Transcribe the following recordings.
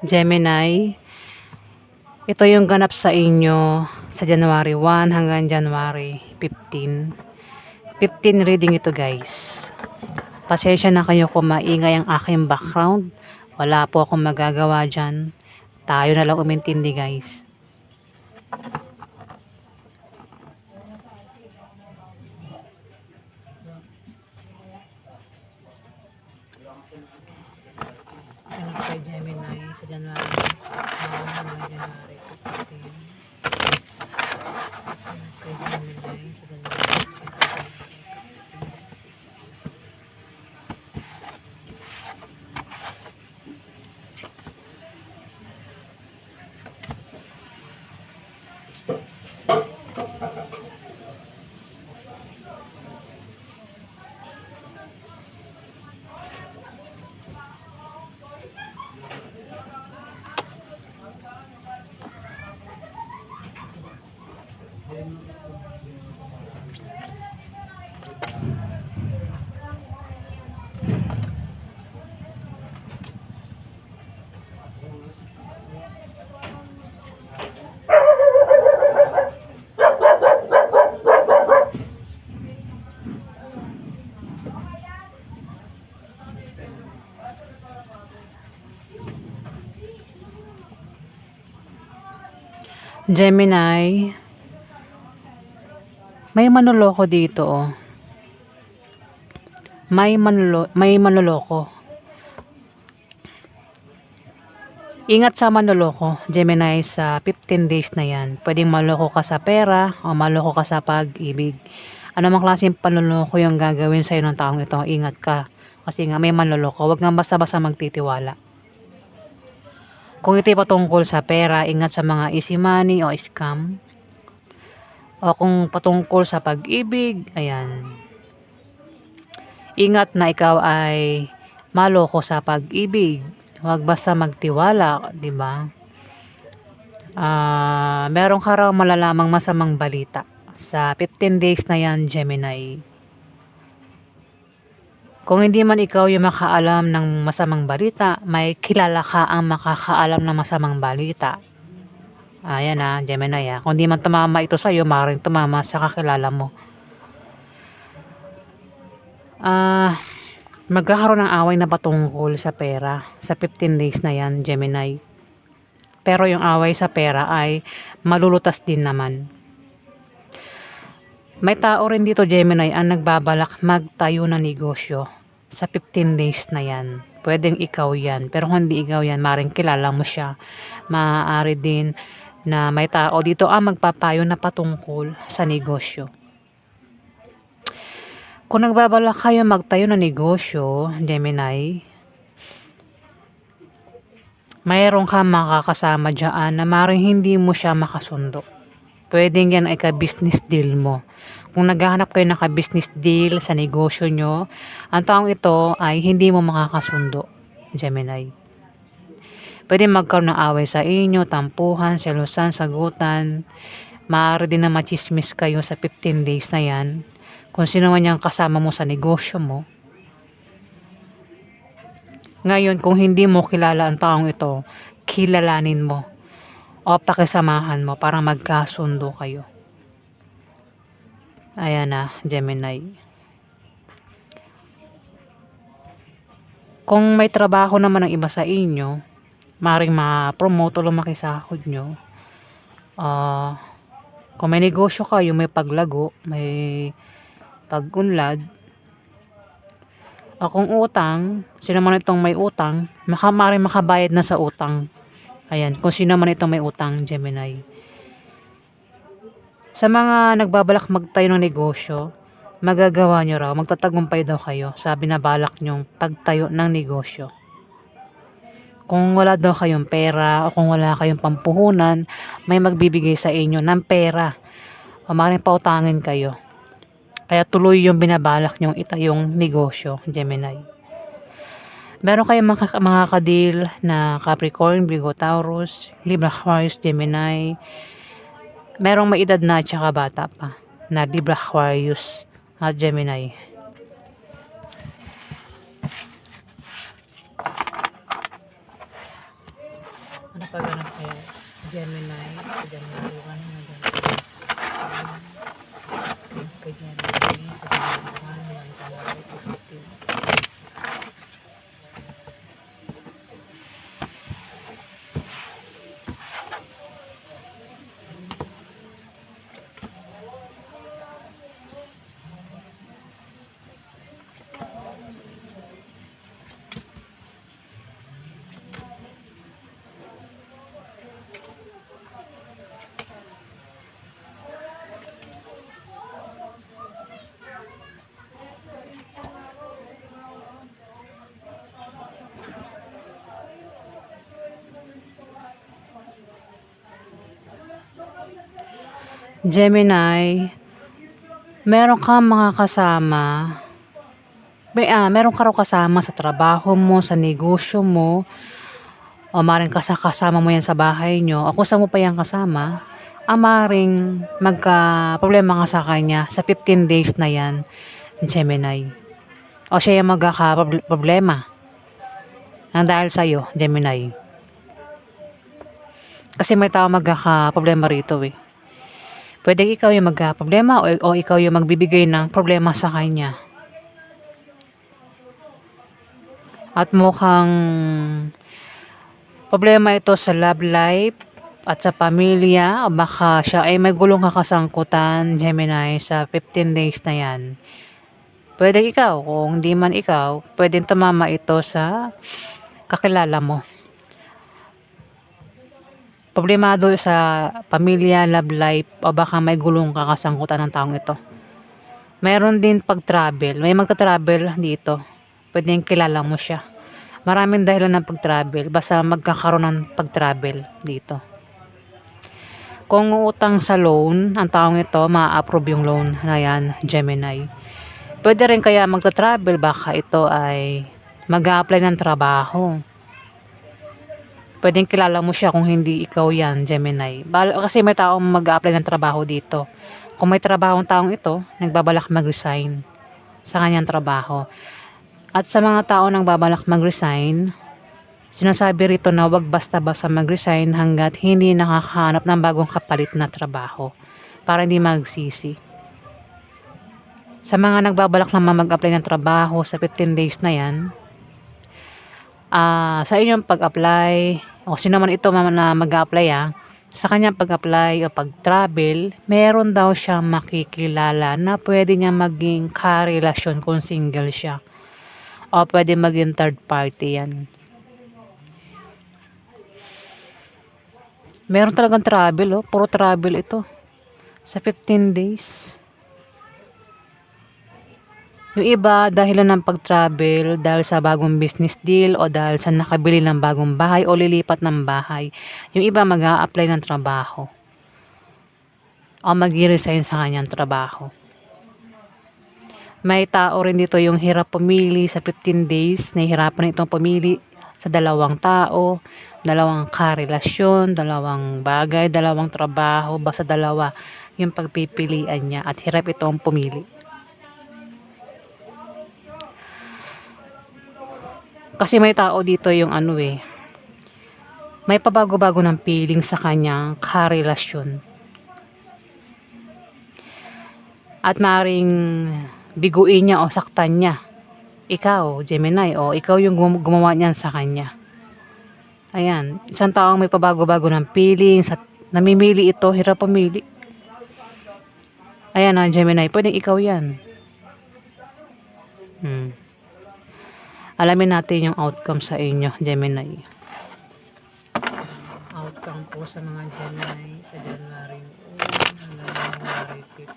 Gemini, ito yung ganap sa inyo sa January 1 hanggang January 15. 15 reading ito guys. Pasensya na kayo kung maingay ang aking background. Wala po akong magagawa dyan. Tayo na lang umintindi guys. Ano kay Gemini sa January 1 hanggang January 15. Ano kay Gemini sa January 15. Gemini, may manloloko dito oh. May manloloko. Ingat sa manloloko, Gemini, sa 15 days na yan. Pwedeng maloko ka sa pera o maloko ka sa pag-ibig. Ano mang klaseng panloloko yung gagawin sa'yo ng taong ito, ingat ka. Kasi nga may manloloko, huwag nga basta-basta magtitiwala. Kung ito patungkol sa pera, ingat sa mga easy money o scam. O kung patungkol sa pag-ibig, ayan. Ingat na ikaw ay maloko sa pag-ibig. Huwag basta magtiwala, 'di ba? Meron ka raw malalamang masamang balita sa 15 days na 'yan, Gemini. Kung hindi man ikaw yung makaalam ng masamang balita, may kilala ka ang makakaalam ng masamang balita. Ayan Gemini Kung di man tumama ito sa'yo, maaaring tumama sa kakilala mo. Magkakaroon ng away na patungkol sa pera sa 15 days na yan, Gemini. Pero yung away sa pera ay malulutas din naman. May tao rin dito, Gemini, ang nagbabalak magtayo ng negosyo sa 15 days na yan. Pwedeng ikaw yan, pero kung hindi ikaw yan, maaaring kilala mo siya. Maaari din na may tao dito ang magpapayo na patungkol sa negosyo. Kung nagbabalak kayo magtayo ng negosyo, Gemini, mayroon ka makakasama dyan na maaaring hindi mo siya makasundo. Pwedeng yan ay ka-business deal mo. Kung naghahanap kayo ng ka-business deal sa negosyo nyo, ang taong ito ay hindi mo makakasundo, Gemini. Pwede magkaroon ng away sa inyo, tampuhan, selosan, sagutan. Maaari din na machismis kayo sa 15 days na yan. Kung sino man yung kasama mo sa negosyo mo. Ngayon, kung hindi mo kilala ang taong ito, kilalanin mo o pakisamahan mo para magkasundo kayo. Ayan Gemini. Kung may trabaho naman ng iba sa inyo, maaaring ma-promote o lumaki sahod nyo. Kung may negosyo kayo, may paglago, may pag-unlad. Kung utang, sino man itong may utang, maaaring makabayad na sa utang. Ayan, kung sino man itong may utang, Gemini. Sa mga nagbabalak magtayo ng negosyo, magagawa nyo raw, magtatagumpay daw kayo sa binabalak nyong pagtayo ng negosyo. Kung wala daw kayong pera o kung wala kayong pampuhunan, may magbibigay sa inyo ng pera o maaaring pautangin kayo. Kaya tuloy yung binabalak nyong itayong negosyo, Gemini. Meron kayong mga kadil na Capricorn, Virgo, Taurus, Libra, Aquarius, Gemini. Merong may edad na at saka bata pa na Libra, Aquarius at Gemini. Ano pa ganap kayo? Gemini, sa January 1 hanggang kay Gemini, sa January 1 hanggang January 15. Gemini, meron kang mga kasama, meron ka raw kasama sa trabaho mo, sa negosyo mo, o maaaring kasama mo yan sa bahay nyo, o kung saan mo pa yan kasama, maaaring magka-problema ka sa kanya sa 15 days na yan, Gemini. O siya yung magkaka-problema nang dahil sa'yo, Gemini. Kasi may tao magkaka-problema rito eh. Pwede ikaw yung magka-problema o ikaw yung magbibigay ng problema sa kanya. At mukhang problema ito sa love life at sa pamilya, o baka siya ay may gulong kakasangkutan, Gemini, sa 15 days na yan. Pwede ikaw, kung hindi man ikaw, pwedeng tumama ito sa kakilala mo. Problemado sa pamilya, love life, o baka may gulong kakasangkutan ng taong ito. Mayroon din pag-travel. May magta-travel dito. Pwedeng kilala mo siya. Maraming dahilan ng pag-travel. Basta magkakaroon ng pag-travel dito. Kung utang sa loan, ang taong ito, ma-approve yung loan na yan, Gemini. Pwede rin kaya magta-travel. Baka ito ay mag-a-apply ng trabaho. Pwedeng kilala mo siya kung hindi ikaw yan, Gemini. Kasi may taong mag-a-apply ng trabaho dito. Kung may trabaho ang taong ito, nagbabalak mag-resign sa kanyang trabaho. At sa mga tao nang babalak mag-resign, sinasabi rito na wag basta-basta mag-resign hanggat hindi nakakahanap ng bagong kapalit na trabaho para hindi magsisi. Sa mga nagbabalak naman mag-apply ng trabaho sa 15 days na yan, sa inyong pag-apply, o sino man ito na mag-apply sa kanyang pag-apply o pag-travel, meron daw siyang makikilala na pwede niya maging karelasyon kung single siya. O pwede maging third party yan. Meron talagang travel, puro travel ito. Sa 15 days. Yung iba, dahilan ng pag-travel, dahil sa bagong business deal, o dahil sa nakabili ng bagong bahay, o lilipat ng bahay. Yung iba, mag-a-apply ng trabaho. O mag-resign sa kanyang trabaho. May tao rin dito yung hirap pumili sa 15 days. Nahihirapan itong pumili sa dalawang tao, dalawang karelasyon, dalawang bagay, dalawang trabaho, basta dalawa yung pagpipilian niya at hirap itong pumili. Kasi may tao dito yung may pabago-bago ng feeling sa kanyang karelasyon. At maaaring biguin niya o saktan niya. Ikaw, Gemini, o ikaw yung gumawa niyan sa kanya. Ayan, isang taong may pabago-bago ng feelings at namimili ito, hirap pumili. Ayan Gemini, pwedeng ikaw yan. Alamin natin yung outcome sa inyo, Gemini. Outcome po sa mga Gemini sa January 1 hanggang January 15.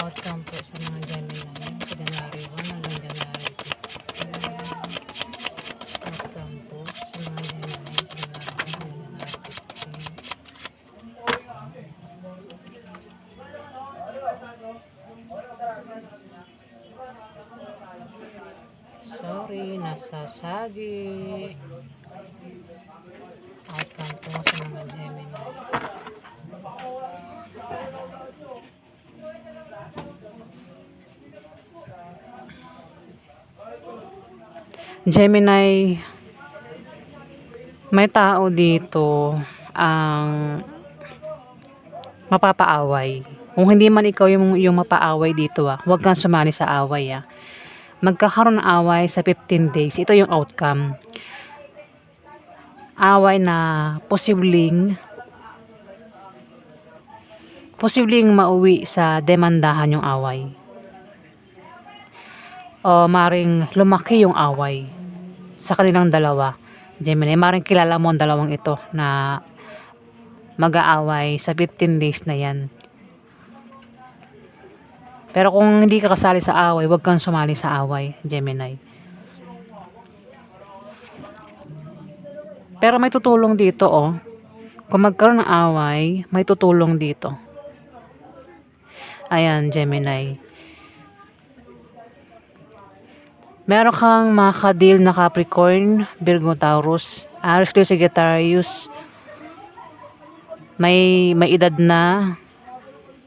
Outcome po sa mga Gemini sa January 1 hanggang January 15. Outcome po sa mga Gemini sa January 1 hanggang January 15. Sorry, nasasagi. Outcome po sa mga Gemini. Gemini, may tao dito ang mapapaaway. Kung hindi man ikaw yung mapaaway dito, huwag kang sumali sa away, Magkakaroon ng away sa 15 days. Ito yung outcome. Away na posibleng mauwi sa demandahan yung away. O maring lumaki yung away sa kanilang dalawa. Gemini, maring kilala mo ang dalawang ito na mag-aaway sa 15 days na yan. Pero kung hindi ka kasali sa away, huwag kang sumali sa away, Gemini. Pero may tutulong dito, Kung magkaroon ng away, may tutulong dito. Ayan, Gemini. Meron kang makaka-deal na Capricorn, Virgo, Taurus, Aries, Leo, Sagittarius. May edad na.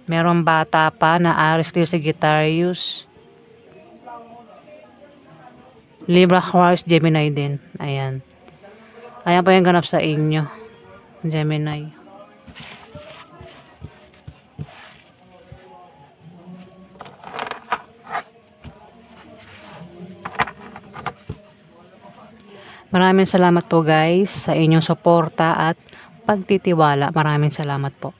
Merong bata pa na Aries, Leo, Sagittarius. Libra, Aquarius, Gemini din. Ayan. Ayan po yung ganap sa inyo, Gemini. Maraming salamat po guys sa inyong suporta at pagtitiwala. Maraming salamat po.